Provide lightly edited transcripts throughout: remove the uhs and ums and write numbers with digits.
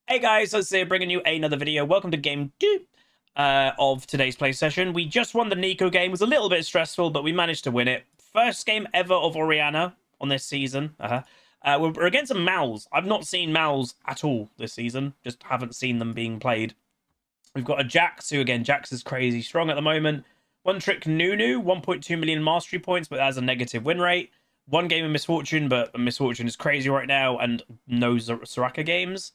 Hey guys, let's say bringing you another video. Welcome to game 2 of today's play session. We just won the Nico game. It was a little bit stressful, but we managed to win it. First game ever of Orianna on this season. We're against some Mals. I've not seen Mals at all this season. Just haven't seen them being played. We've got a Jax, who again, Jax is crazy strong at the moment. One trick Nunu, 1.2 million mastery points, but has a negative win rate. One game of Misfortune, but Misfortune is crazy right now, and no Soraka games.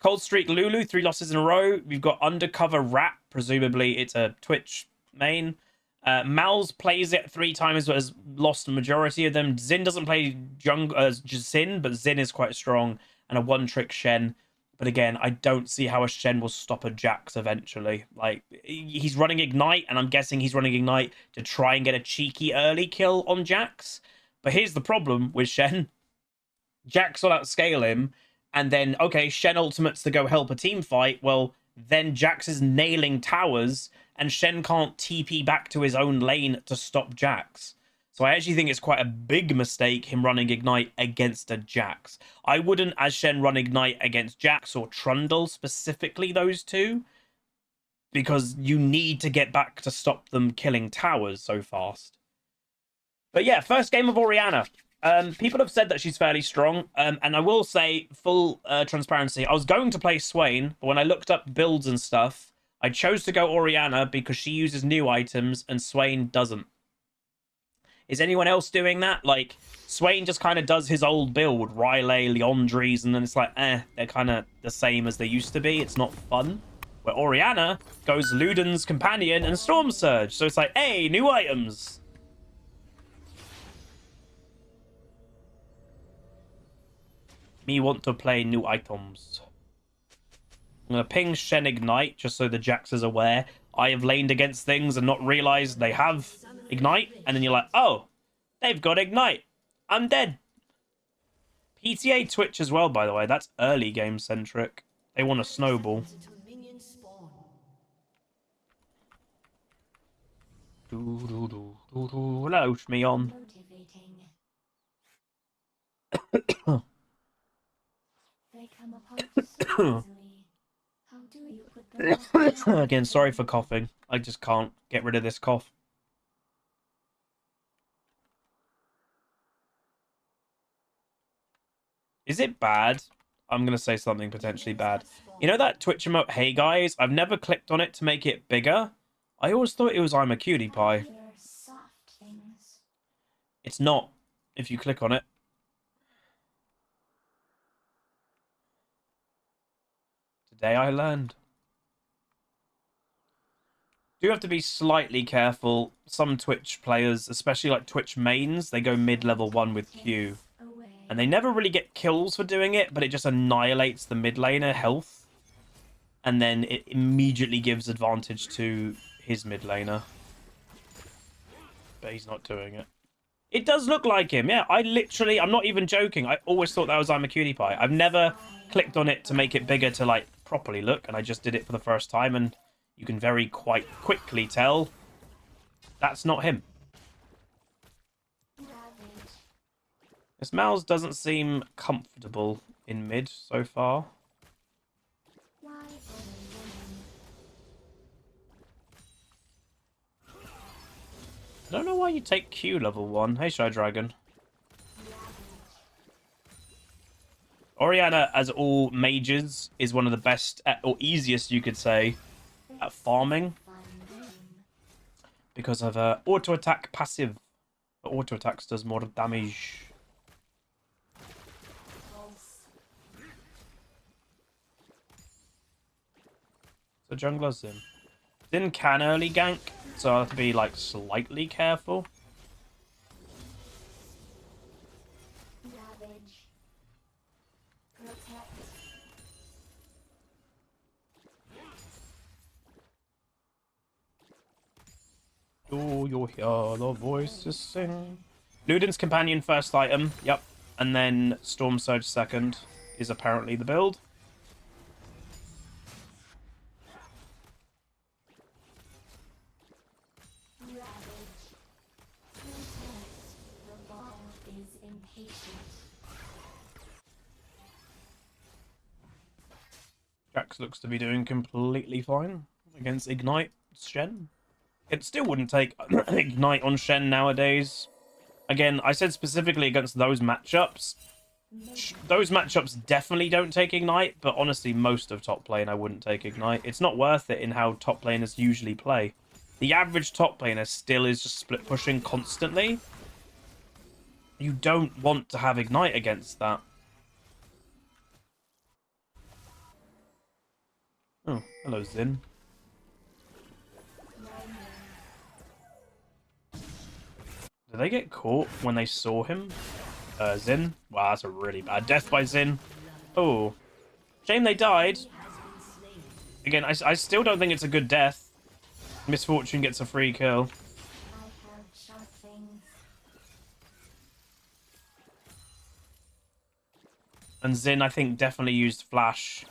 Cold Streak Lulu, 3 losses in a row. We've got Undercover Rat, presumably it's a Twitch main. Mal's plays it 3 times, but has lost the majority of them. Xin doesn't play Xin, but Xin is quite strong. And a one-trick Shen. But again, I don't see how a Shen will stop a Jax eventually. Like, he's running Ignite, and I'm guessing he's running Ignite to try and get a cheeky early kill on Jax. But here's the problem with Shen. Jax will outscale him. And then, okay, Shen ultimates to go help a team fight. Well, then Jax is nailing towers, and Shen can't TP back to his own lane to stop Jax. So I actually think it's quite a big mistake, him running Ignite against a Jax. I wouldn't, as Shen, run Ignite against Jax or Trundle, specifically those two, because you need to get back to stop them killing towers so fast. But yeah, first game of Orianna. People have said that she's fairly strong, and I will say, full transparency, I was going to play Swain, but when I looked up builds and stuff, I chose to go Orianna because she uses new items and Swain doesn't. Is anyone else doing that? Like, Swain just kind of does his old build, Riley, Leondres, and then it's like, they're kind of the same as they used to be. It's not fun. Where Orianna goes Luden's Companion and Storm Surge, so it's like, hey, new items. Me want to play new items. I'm going to ping Shen Ignite, just so the Jax is aware. I have laned against things and not realized they have Ignite. And then you're like, oh, they've got Ignite. I'm dead. PTA Twitch as well, by the way. That's early game centric. They want to snowball. Hello, Shmeon. Again, sorry for coughing. I just can't get rid of this cough. Is it bad? I'm going to say something potentially bad. You know that Twitch emote, hey guys? I've never clicked on it to make it bigger. I always thought it was I'm a cutie pie. It's not, if you click on it. Today I learned. Do have to be slightly careful. Some Twitch players, especially like Twitch mains, they go mid-level 1 with Q. And they never really get kills for doing it, but it just annihilates the mid laner health. And then it immediately gives advantage to his mid laner. But he's not doing it. It does look like him, yeah. I'm not even joking. I always thought that was I'm a cutie pie. I've never clicked on it to make it bigger to like properly look, and I just did it for the first time, and you can quite quickly tell that's not him. This Mouse doesn't seem comfortable in mid so far. I don't know why you take Q level 1. Hey, Shy Dragon. Orianna, as all mages, is one of the best, or easiest, you could say, at farming. Because of her auto-attack passive. Auto-attacks does more damage. So jungler's Xin. Xin can early gank, so I'll have to be like slightly careful. Do you hear the voices sing? Luden's Companion first item, yep. And then Storm Surge second is apparently the build. Jax looks to be doing completely fine against Ignite Shen. It still wouldn't take Ignite on Shen nowadays. Again, I said specifically against those matchups. Those matchups definitely don't take Ignite, but honestly, most of top lane I wouldn't take Ignite. It's not worth it in how top laners usually play. The average top laner still is just split pushing constantly. You don't want to have Ignite against that. Oh, hello, Xin. Did they get caught when they saw him? Xin? Wow, that's a really bad death by Xin. Oh. Shame they died. Again, I still don't think it's a good death. Misfortune gets a free kill. And Xin, I think, definitely used Flash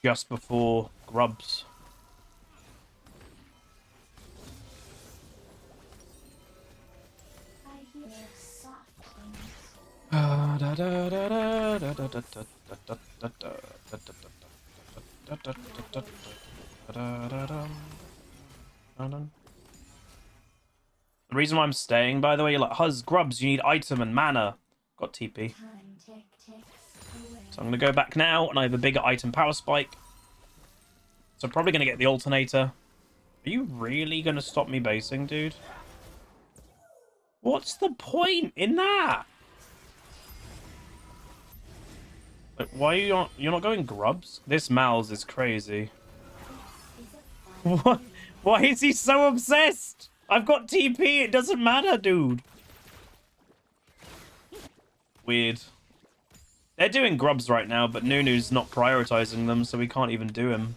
just before Grubs. The reason why I'm staying, by the way, you're like, Huzz, Grubs, you need item and mana. Got TP. So I'm going to go back now, and I have a bigger item power spike. So I'm probably going to get the alternator. Are you really going to stop me basing, dude? What's the point in that? Like, why are you're not going Grubs? This Mal's is crazy. What? Why is he so obsessed? I've got TP, it doesn't matter, dude. Weird. They're doing Grubs right now, but Nunu's not prioritizing them, so we can't even do him.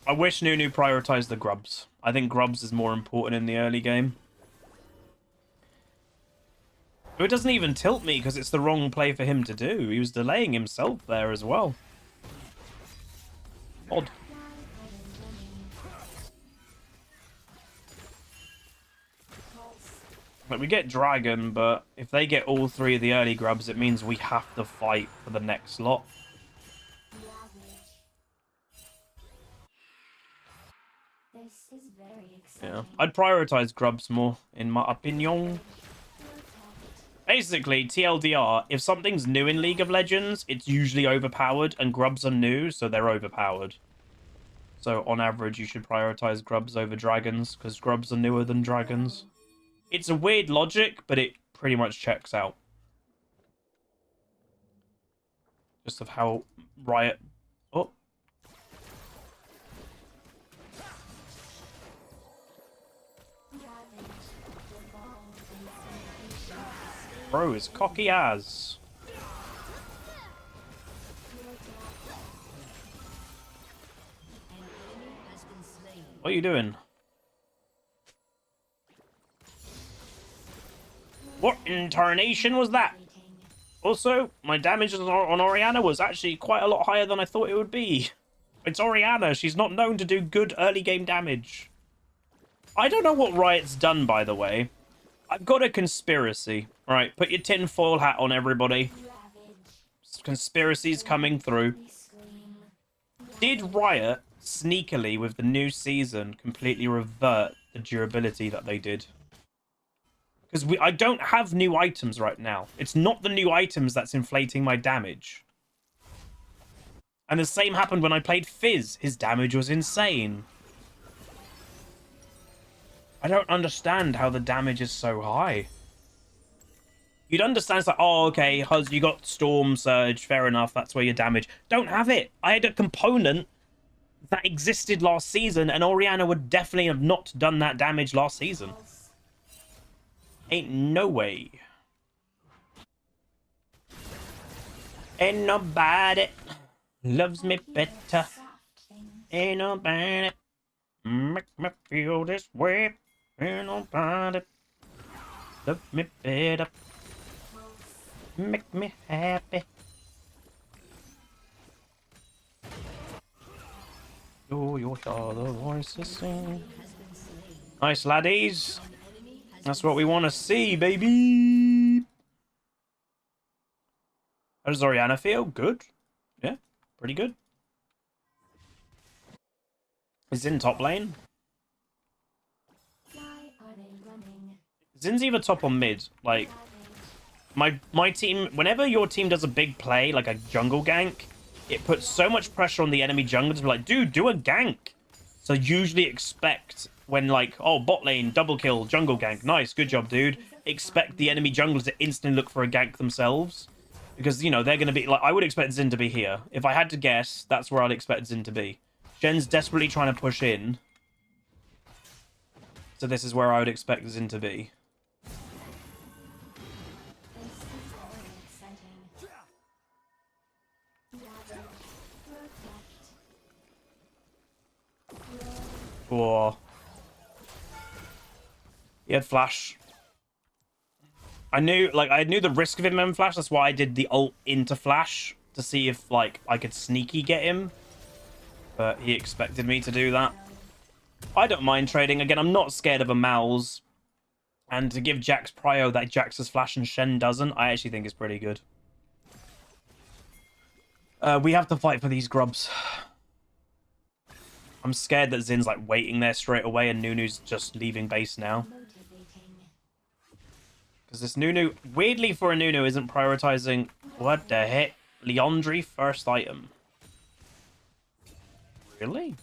I wish Nunu prioritized the Grubs. I think Grubs is more important in the early game. It doesn't even tilt me because it's the wrong play for him to do. He was delaying himself there as well. Odd. Like, we get Dragon, but if they get all three of the early Grubs, it means we have to fight for the next lot. Yeah, I'd prioritize Grubs more, in my opinion. Basically, TLDR, if something's new in League of Legends, it's usually overpowered, and Grubs are new, so they're overpowered. So, on average, you should prioritize Grubs over Dragons, because Grubs are newer than Dragons. It's a weird logic, but it pretty much checks out. Just of how Riot... Oh. Bro is cocky as. What are you doing? What in tarnation was that? Also, my damage on Orianna was actually quite a lot higher than I thought it would be. It's Orianna. She's not known to do good early game damage. I don't know what Riot's done, by the way. I've got a conspiracy. Right, put your tinfoil hat on, everybody. Conspiracy's coming through. Did Riot, sneakily, with the new season, completely revert the durability that they did? Because I don't have new items right now. It's not the new items that's inflating my damage. And the same happened when I played Fizz. His damage was insane. I don't understand how the damage is so high. You'd understand, it's like, oh, okay, Huzz, you got Storm Surge, fair enough, that's where your damage. Don't have it. I had a component that existed last season, and Orianna would definitely have not done that damage last season. Ain't no way. Ain't nobody loves me better. Ain't nobody make me feel this way. Ain't nobody love me better. Make me happy. Oh, you hear the voices sing. Nice, laddies. That's what we want to see, baby. How does Orianna feel? Good. Yeah, pretty good. Is Xin top lane? Zin's either top or mid. Like, my team, whenever your team does a big play, like a jungle gank, it puts so much pressure on the enemy jungler to be like, dude, do a gank. So usually expect when like, oh, bot lane, double kill, jungle gank. Nice, good job, dude. Expect the enemy junglers to instantly look for a gank themselves. Because, you know, they're going to be like, I would expect Xin to be here. If I had to guess, that's where I'd expect Xin to be. Jen's desperately trying to push in. So this is where I would expect Xin to be. Oh. He had flash. I knew the risk of him having flash. That's why I did the ult into flash to see if, like, I could sneaky get him. But he expected me to do that. I don't mind trading. Again, I'm not scared of a Mouse. And to give Jax prio that Jax has flash and Shen doesn't, I actually think is pretty good. We have to fight for these grubs. I'm scared that Zin's like waiting there straight away and Nunu's just leaving base now. Because this Nunu, weirdly for a Nunu, isn't prioritizing... What the heck? Leandry first item. Really?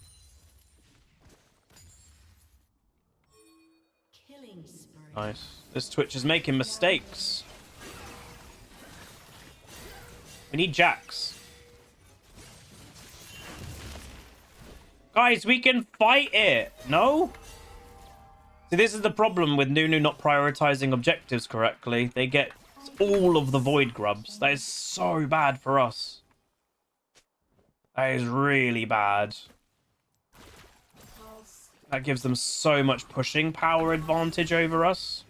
Nice. This Twitch is making mistakes. We need Jax. Guys, we can fight it. No? See, this is the problem with Nunu not prioritizing objectives correctly. They get all of the void grubs. That is so bad for us. That is really bad. That gives them so much pushing power advantage over us.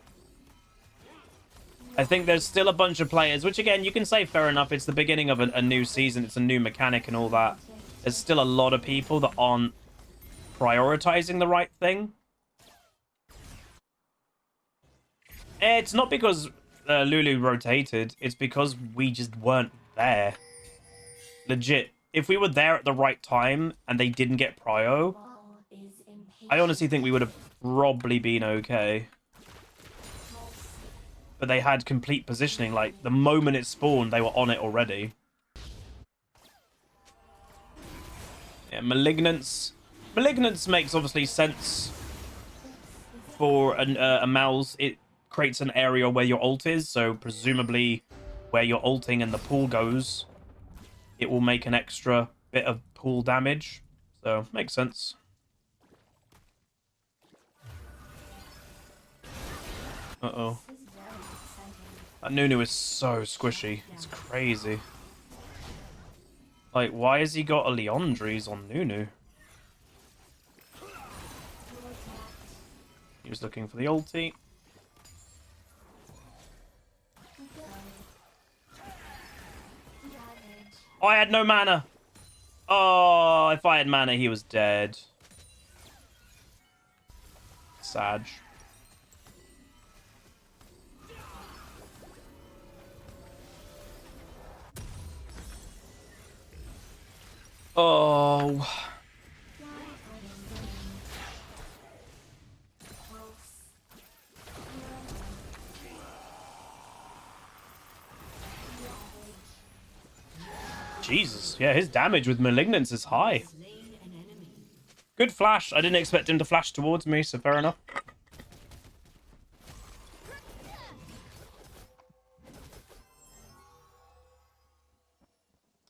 I think there's still a bunch of players, which again, you can say fair enough. It's the beginning of a new season. It's a new mechanic and all that. There's still a lot of people that aren't prioritizing the right thing. It's not because Lulu rotated. It's because we just weren't there. Legit. If we were there at the right time and they didn't get prio, I honestly think we would have probably been okay. But they had complete positioning. Like, the moment it spawned, they were on it already. Yeah, Malignance. Malignance makes, obviously, sense for a Mal's. It creates an area where your ult is. So, presumably, where you're ulting and the pool goes, it will make an extra bit of pool damage. So, makes sense. Uh-oh. That Nunu is so squishy. It's crazy. Like, why has he got a Leandry's on Nunu? He was looking for the ulti. Oh, I had no mana. Oh, if I had mana, he was dead. Sad. Oh. Jesus. Yeah, his damage with Malignance is high. Good flash. I didn't expect him to flash towards me, so fair enough.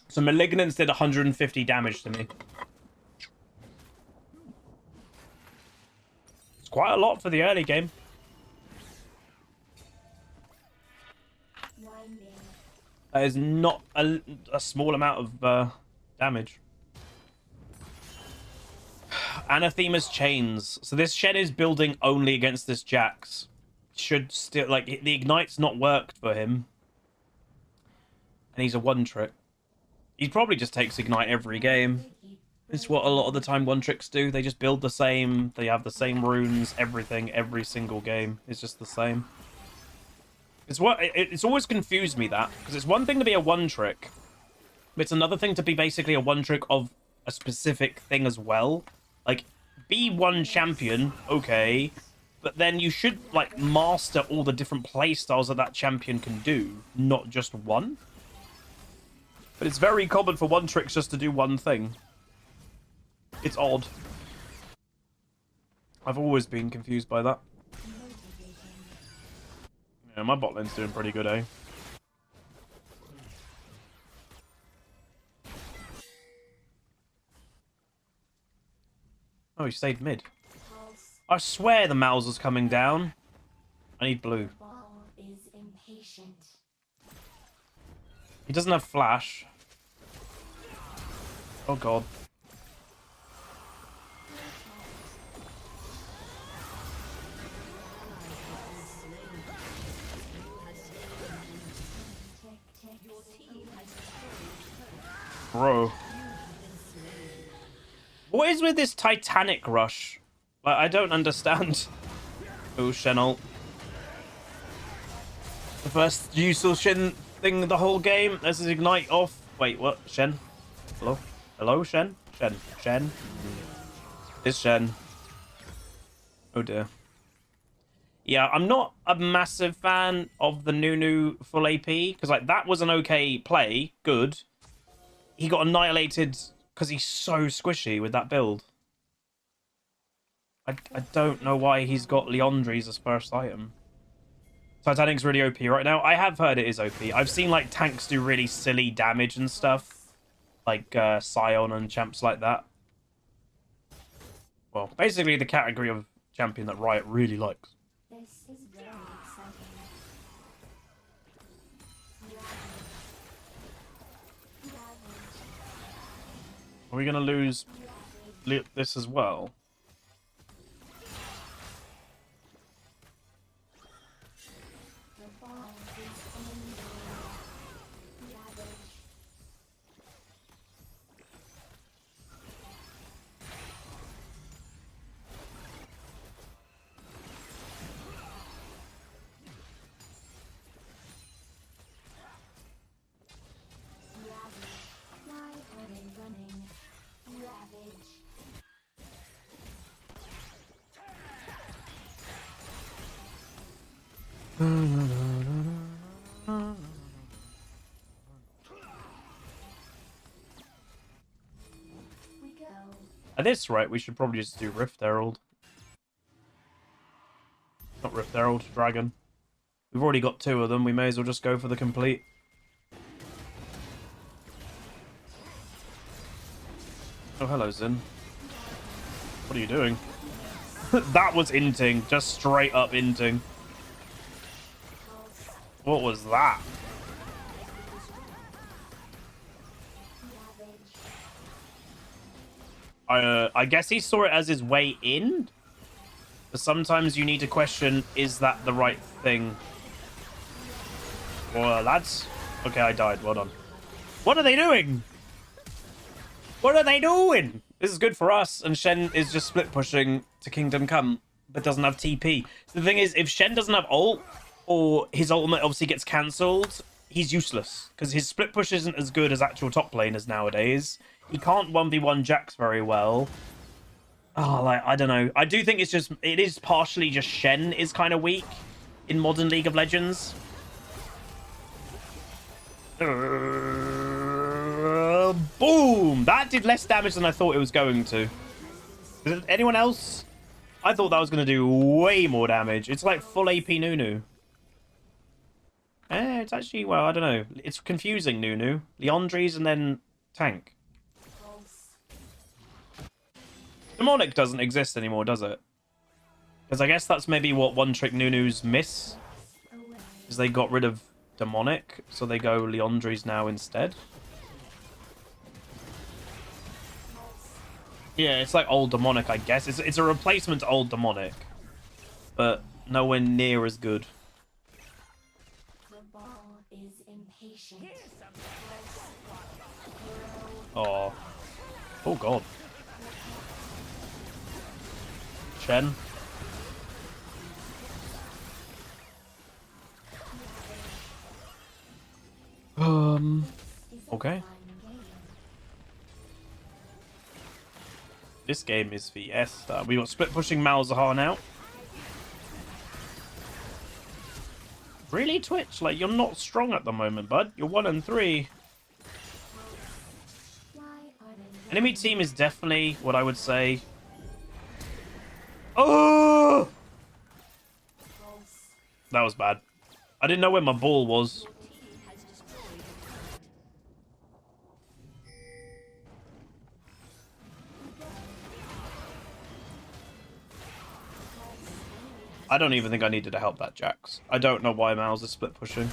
So Malignance did 150 damage to me. It's quite a lot for the early game. That is not a small amount of damage. Anathema's Chains. So this Shen is building only against this Jax. Should still, like, the Ignite's not worked for him. And he's a one-trick. He probably just takes Ignite every game. It's what a lot of the time one-tricks do. They just build the same. They have the same runes, everything, every single game. It's just the same. It's always confused me that, because it's one thing to be a one trick, but it's another thing to be basically a one trick of a specific thing as well. Like, be one champion, okay, but then you should like master all the different play styles that champion can do, not just one. But it's very common for one tricks just to do one thing. It's odd. I've always been confused by that. Yeah, my bot lane's doing pretty good, eh? Oh, he stayed mid. I swear the Mauser's coming down. I need blue. He doesn't have flash. Oh god. Bro. What is with this Titanic rush? Like, I don't understand. Oh, Shen ult. The first useful Shen thing the whole game. There's his ignite off. Wait, what? Shen? Hello? Hello, Shen? Shen. Shen? It's Shen. Oh dear. Yeah, I'm not a massive fan of the Nunu full AP, because like that was an okay play. Good. He got annihilated because he's so squishy with that build. I don't know why he's got Liandry's as first item. Titanic's really OP right now. I have heard it is OP. I've seen like tanks do really silly damage and stuff. Like Sion and champs like that. Well, basically the category of champion that Riot really likes. This is very exciting. Are we going to lose this as well? At this rate, we should probably just do Rift Herald. Not Rift Herald, Dragon. We've already got 2 of them, we may as well just go for the complete. Oh, hello, Zin. What are you doing? That was inting, just straight up inting. What was that? I guess he saw it as his way in. But sometimes you need to question, is that the right thing? Well, lads. Okay, I died. Well done. What are they doing? What are they doing? This is good for us. And Shen is just split pushing to Kingdom Come, but doesn't have TP. So the thing is, if Shen doesn't have ult, or his ultimate obviously gets cancelled, he's useless. Because his split push isn't as good as actual top laners nowadays. He can't 1v1 Jax very well. Oh, like, I don't know. I do think it is partially just Shen is kind of weak in modern League of Legends. Boom! That did less damage than I thought it was going to. Anyone else? I thought that was going to do way more damage. It's like full AP Nunu. It's actually, well, I don't know. It's confusing, Nunu. Liandry's and then tank. Demonic doesn't exist anymore, does it? Because I guess that's maybe what one-trick Nunus miss. Is they got rid of Demonic, so they go Liandry's now instead. Yeah, it's like old Demonic, I guess. It's a replacement to old Demonic. But nowhere near as good. The ball is impatient. Oh. Oh, God. Shen. Okay. This game is Fiesta. We got split pushing Malzahar now. Really, Twitch? Like, you're not strong at the moment, bud. You're 1 and 3. Enemy team is definitely what I would say. Oh! That was bad. I didn't know where my ball was. I don't even think I needed to help that Jax. I don't know why Mal's is split pushing.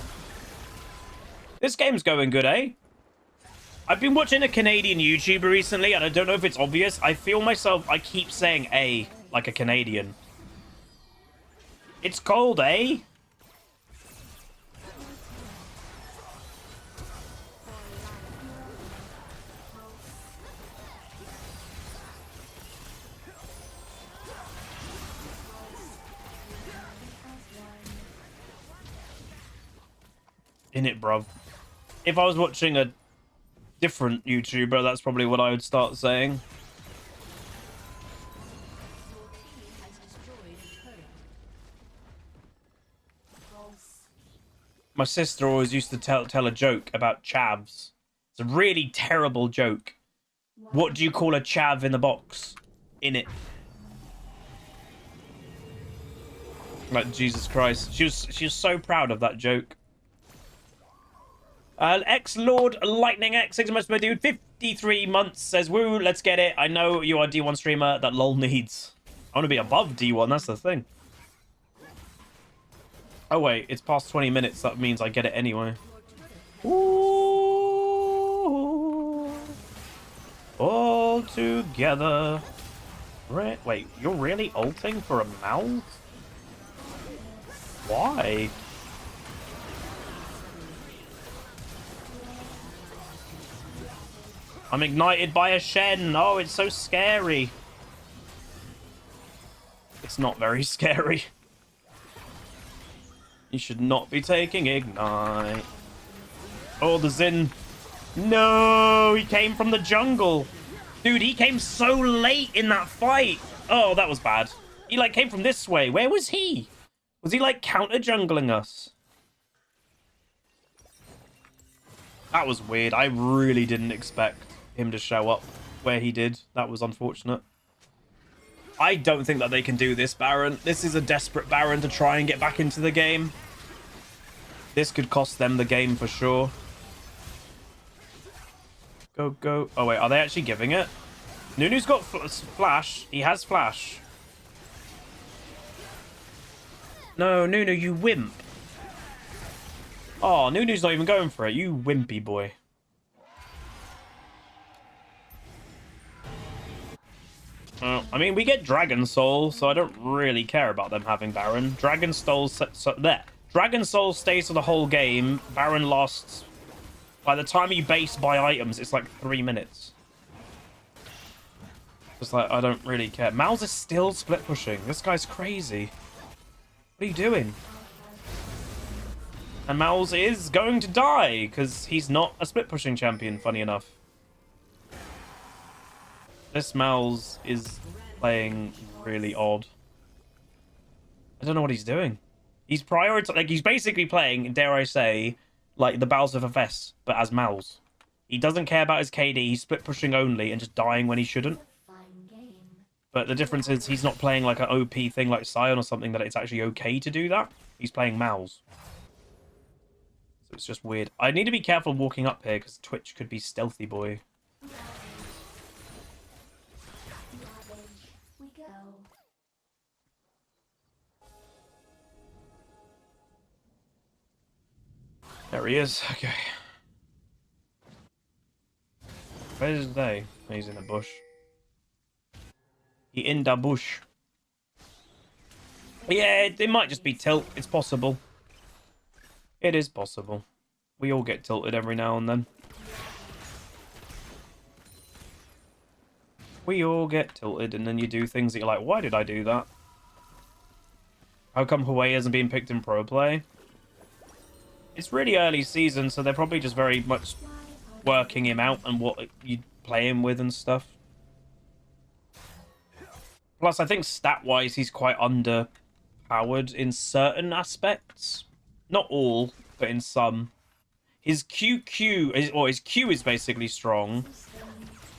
This game's going good, eh? I've been watching a Canadian YouTuber recently, and I don't know if it's obvious. I feel myself, I keep saying A, like a Canadian. It's cold, eh? In it, bruv. If I was watching a different YouTuber, that's probably what I would start saying. My sister always used to tell a joke about chavs. It's a really terrible joke. What do you call a chav in the box? In it. Like, Jesus Christ. She was so proud of that joke. Ex-Lord Lightning X, 6 months, my dude, 53 months, says, woo, let's get it. I know you are D1 streamer that LOL needs. I want to be above D1, that's the thing. Oh, wait, it's past 20 minutes. That means I get it anyway. Ooh. All together. Wait, you're really ulting for a mouth? Why? I'm ignited by a Shen. Oh, it's so scary. It's not very scary. You should not be taking ignite. Oh, the Xin. No, he came from the jungle. Dude, he came so late in that fight. Oh, that was bad. He, like, came from this way. Where was he? Was he, like, counter-jungling us? That was weird. I really didn't expect him to show up where he did. That was unfortunate. I don't think that they can do this Baron. This is a desperate Baron to try and get back into the game. This could cost them the game for sure. Go, go. Oh, wait. Are they actually giving it? Nunu's got flash. He has flash. No, Nunu, you wimp. Oh, Nunu's not even going for it. You wimpy boy. I mean, we get Dragon Soul, so I don't really care about them having Baron. Dragon Soul, Dragon Soul stays for the whole game. Baron lasts. By the time you base buy items, it's like 3 minutes. Just like, I don't really care. Mouse is still split pushing. This guy's crazy. What are you doing? And Mouse is going to die because he's not a split pushing champion, funny enough. This Mouse is playing really odd. I don't know what he's doing. He's like, he's basically playing, dare I say, like the Battles of FS, but as Mouse. He doesn't care about his KD, he's split pushing only and just dying when he shouldn't. But the difference is he's not playing like an OP thing like Sion or something that it's actually okay to do that. He's playing Mouse. So it's just weird. I need to be careful walking up here because Twitch could be stealthy boy. There he is. Okay. Where's they? He's in the bush. He in the bush. Yeah, it might just be tilt. It's possible. It is possible. We all get tilted every now and then. We all get tilted, and then you do things that you're like, why did I do that? How come Hawaii isn't being picked in pro play? It's really early season, so they're probably just very much working him out and what you play him with and stuff. Plus, I think stat-wise, he's quite underpowered in certain aspects. Not all, but in some. His QQ, or his Q is basically strong,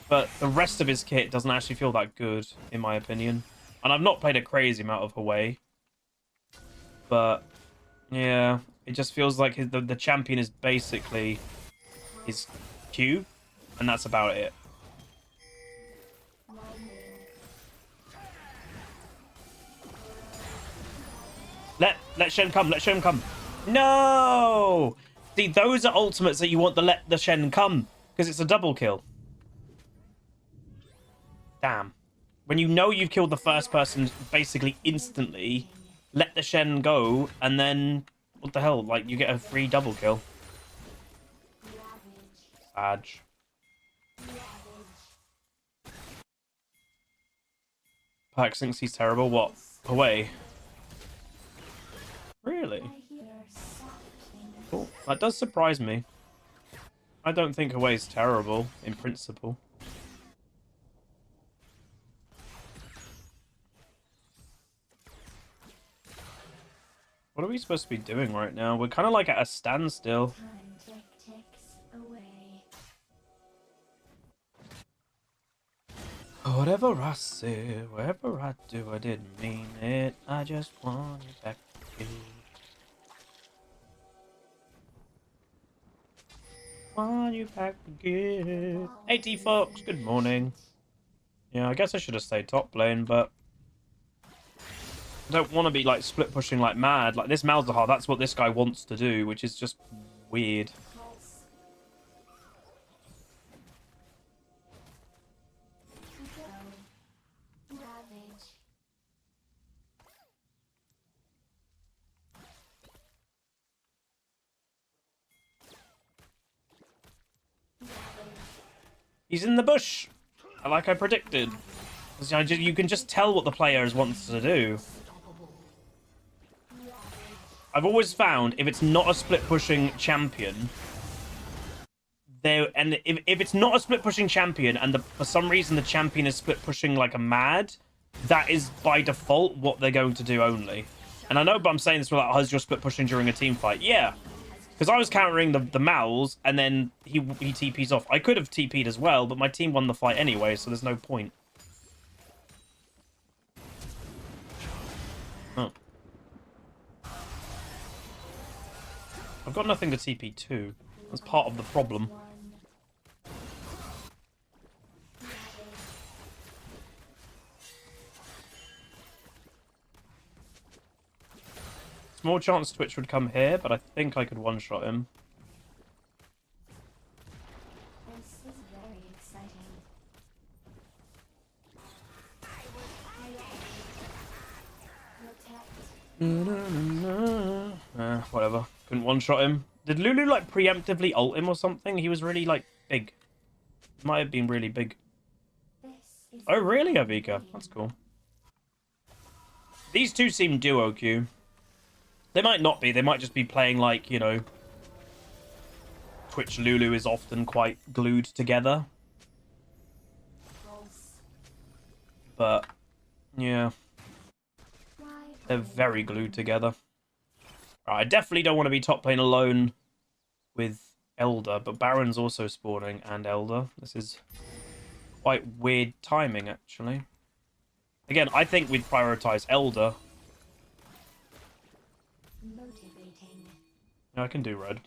but the rest of his kit doesn't actually feel that good, in my opinion. And I've not played a crazy amount of Hwei. But, yeah, it just feels like the champion is basically his Q, and that's about it. Let Shen come, let Shen come. No! See, those are ultimates that you want to let the Shen come, because it's a double kill. Damn. When you know you've killed the first person basically instantly, let the Shen go, and then, what the hell, like, you get a free double kill. Badge. Pax thinks he's terrible. What? Away. Really? Cool. That does surprise me. I don't think Hwei's terrible, in principle. What are we supposed to be doing right now? We're kind of like at a standstill. Whatever I say, whatever I do, I didn't mean it. I just want you back again. Want you back again. Hey T-Fox, good morning. Yeah, I guess I should have stayed top lane, but I don't want to be like split pushing like mad. Like this Malzahar, that's what this guy wants to do, which is just weird. He's in the bush, like I predicted. You can just tell what the player wants to do. I've always found if it's not a split pushing champion, if it's not a split pushing champion and for some reason the champion is split pushing like a mad, that is by default what they're going to do only. And I know, but I'm saying this without Huzz, you're split pushing during a team fight. Yeah. Because I was countering the Mals, and then he TP's off. I could have TP'd as well, but my team won the fight anyway, so there's no point. Oh. I've got nothing to TP to. That's part of the problem. Small chance Twitch would come here, but I think I could one-shot him. This is very exciting. Whatever. Couldn't one-shot him. Did Lulu, like, preemptively ult him or something? He was really, like, big. Might have been really big. Oh, really, Avika? That's cool. These two seem duo Q. They might not be. They might just be playing like, you know, Twitch Lulu is often quite glued together. But, yeah. They're very glued together. Right, I definitely don't want to be top lane alone with Elder, but Baron's also spawning and Elder. This is quite weird timing, actually. Again, I think we'd prioritize Elder. No, I can do red.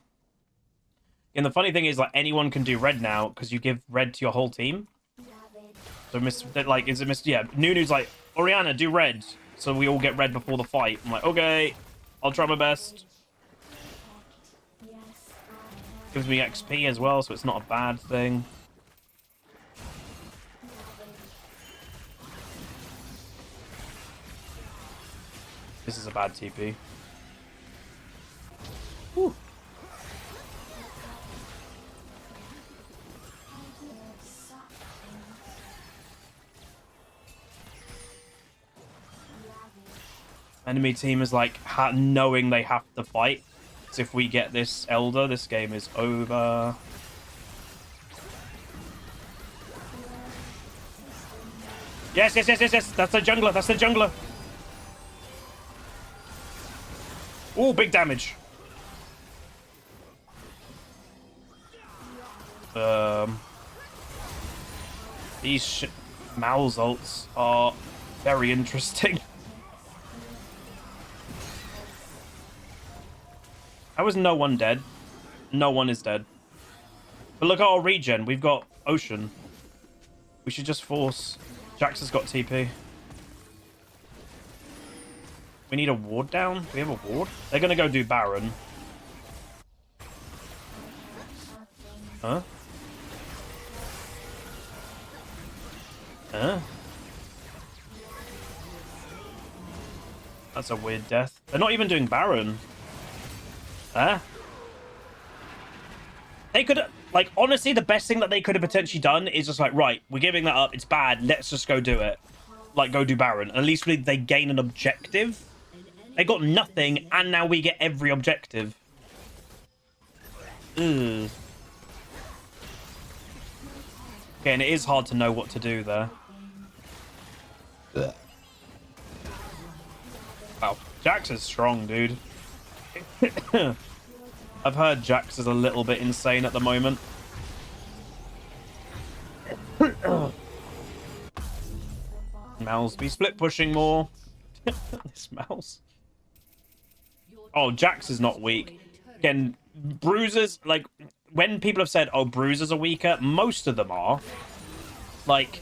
And the funny thing is, like, anyone can do red now because you give red to your whole team. So, yeah, Nunu's like, Orianna, do red. So we all get red before the fight. I'm like, okay, I'll try my best. Gives me XP as well, so it's not a bad thing. This is a bad TP. Whew. Enemy team is like knowing they have to fight, Jax, if we get this Elder, this game is over. Yes. That's the jungler. That's the jungler. Oh, big damage. These Mal's ults are very interesting. How is no one dead? No one is dead. But look at our regen. We've got Ocean. We should just force... Jax has got TP. We need a ward down? Do we have a ward? They're going to go do Baron. Huh? Huh? That's a weird death. They're not even doing Baron. Huh? They could... Like, honestly, the best thing that they could have potentially done is just like, right, we're giving that up. It's bad. Let's just go do it. Like, go do Baron. At least they gain an objective. They got nothing, and now we get every objective. Ugh. Okay, and it is hard to know what to do there. Wow. Jax is strong, dude. I've heard Jax is a little bit insane at the moment. Mouse be split pushing more. This mouse. Oh, Jax is not weak. Again, bruisers, like, when people have said, oh, bruisers are weaker, most of them are. Like,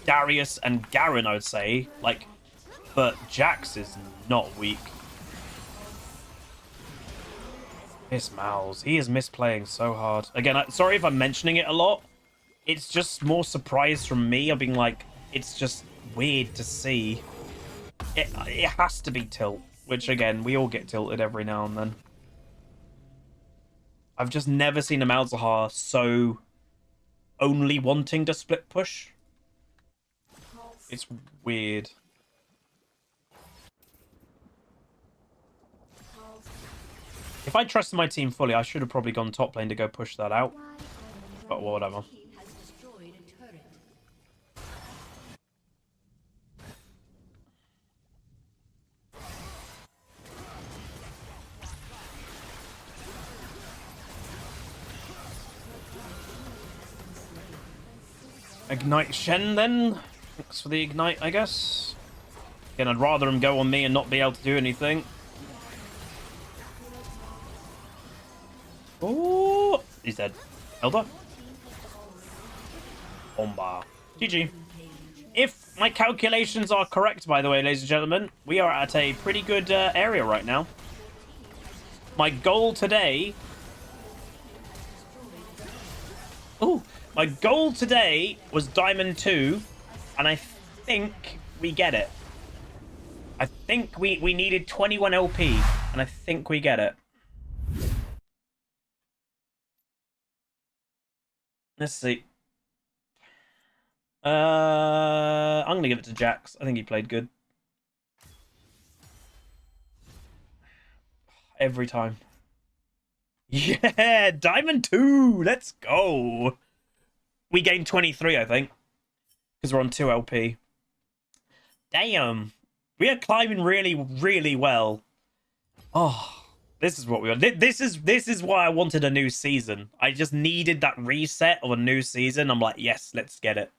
Darius and Garen, I would say. Like, but Jax is not weak. Miss Mouse. He is misplaying so hard. Again, sorry if I'm mentioning it a lot. It's just more surprise from me of being like, it's just weird to see. It has to be tilt, which again, we all get tilted every now and then. I've just never seen a Malzahar so only wanting to split push. It's weird. If I trusted my team fully, I should have probably gone top lane to go push that out. But whatever. Ignite Shen then. Thanks for the ignite, I guess. Again, I'd rather him go on me and not be able to do anything. Oh, he's dead. Elder. Bomba. GG. If my calculations are correct, by the way, ladies and gentlemen, we are at a pretty good area right now. My goal today... Oh, my goal today was Diamond 2, and I think we get it. I think we needed 21 LP, and I think we get it. Let's see. I'm gonna give it to Jax. I think he played good. Every time. Yeah, Diamond 2. Let's go. We gained 23, I think, because we're on 2 LP. Damn, we are climbing really, really well. Oh. This is what we want. This is why I wanted a new season. I just needed that reset of a new season. I'm like, yes, let's get it.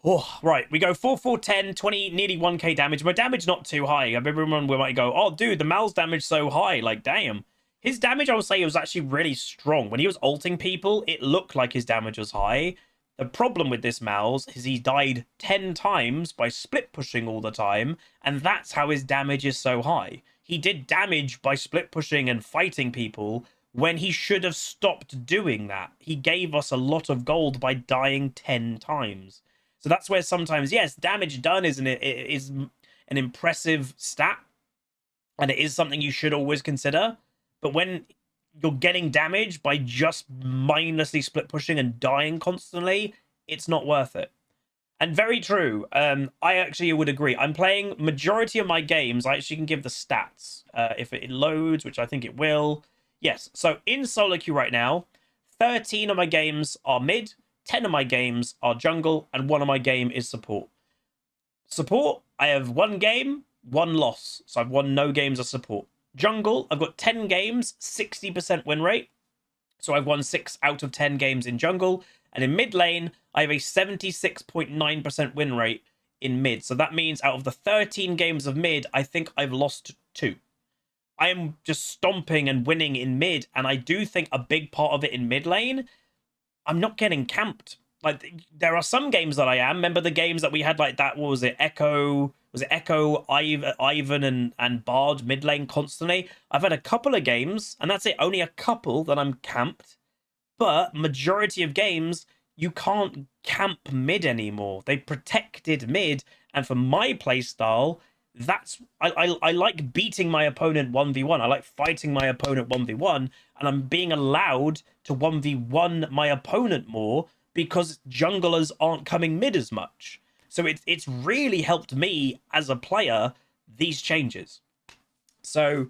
Oh, right. We go 4, 4, 10, 20, nearly 1k damage. My damage not too high. I remember everyone we might go, oh, dude, the Mal's damage so high. Like, damn. His damage, I would say, was actually really strong. When he was ulting people, it looked like his damage was high. The problem with this Mal's is he died 10 times by split pushing all the time, and that's how his damage is so high. He did damage by split pushing and fighting people when he should have stopped doing that. He gave us a lot of gold by dying 10 times. So that's where sometimes, yes, damage done is an impressive stat, and it is something you should always consider. But when you're getting damage by just mindlessly split pushing and dying constantly, it's not worth it. And very true. I actually would agree. I'm playing majority of my games. I actually can give the stats if it loads, which I think it will. Yes, so in solo queue right now, 13 of my games are mid, 10 of my games are jungle, and 1 of my game is support. Support, I have 1 game, 1 loss. So I've won no games of support. Jungle, I've got 10 games, 60% win rate. So I've won 6 out of 10 games in jungle. And in mid lane, I have a 76.9% win rate in mid. So that means out of the 13 games of mid, I think I've lost 2. I am just stomping and winning in mid. And I do think a big part of it in mid lane, I'm not getting camped. Like, there are some games that I am. Remember the games that we had like that? What was it? Echo, Ivan, and Bard mid lane constantly? I've had a couple of games, and that's it. Only a couple that I'm camped. But majority of games, you can't camp mid anymore. They protected mid, and for my playstyle, that's I like beating my opponent 1v1. I like fighting my opponent 1v1, and I'm being allowed to 1v1 my opponent more because junglers aren't coming mid as much. So it's really helped me as a player, these changes. So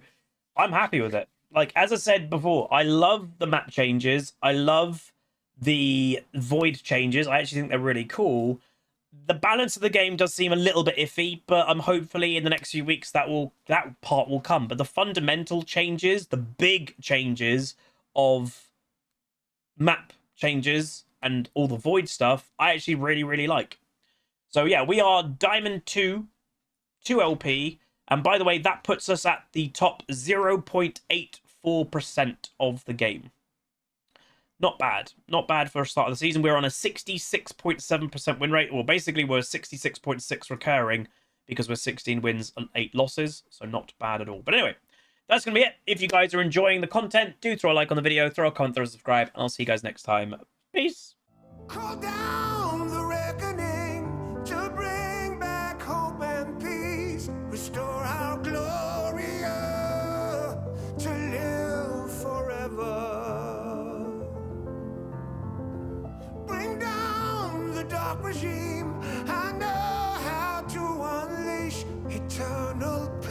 I'm happy with it. Like, as I said before, I love the map changes. I love the void changes. I actually think they're really cool. The balance of the game does seem a little bit iffy, but I'm hopefully in the next few weeks that part will come. But the fundamental changes, the big changes of map changes and all the void stuff, I actually really, really like. So yeah, we are Diamond 2 LP. And by the way, that puts us at the top 0.84% of the game. Not bad. Not bad for a start of the season. We're on a 66.7% win rate. Well, basically, we're 66.6 recurring because we're 16 wins and 8 losses. So not bad at all. But anyway, that's going to be it. If you guys are enjoying the content, do throw a like on the video, throw a comment, throw a subscribe, and I'll see you guys next time. Peace. Call down the reckoning to bring back hope and peace. Restore our Gloria to live forever. Bring down the dark regime. I know how to unleash eternal peace.